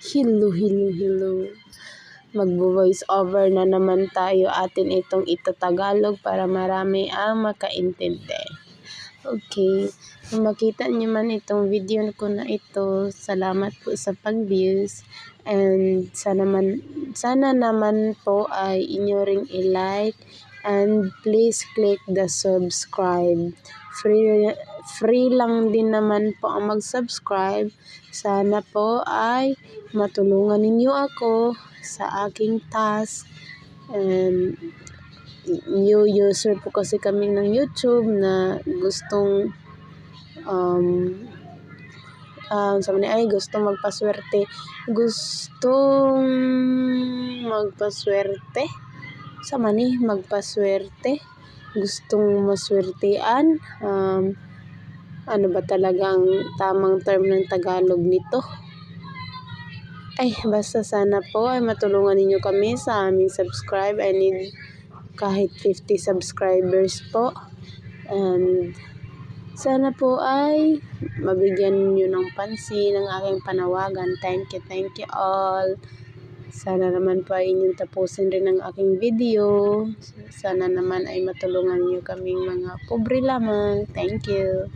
Hello. Magvo-voice over na naman tayo, atin itong itatagalog para marami ang makaintindi. Okay, kung makita niyo man itong video ko na ito, salamat po sa pag-views, and sana naman po ay inyo ring i-like, and please click the subscribe. Free lang din naman po ang mag-subscribe. Sana po ay matulungan ninyo ako sa aking task. New user po kasi kami ng YouTube na gustong gustong magpaswerte. Gustong maswertean. Ano ba talaga ang tamang term ng Tagalog nito? Basta sana po ay matulungan ninyo kami sa aming subscribe. I need kahit 50 subscribers po. And sana po ay mabigyan niyo ng pansin ang aking panawagan. Thank you all. Sana naman po ay inyong tapusin rin ang aking video. Sana naman ay matulungan niyo kaming mga pobre lamang. Thank you.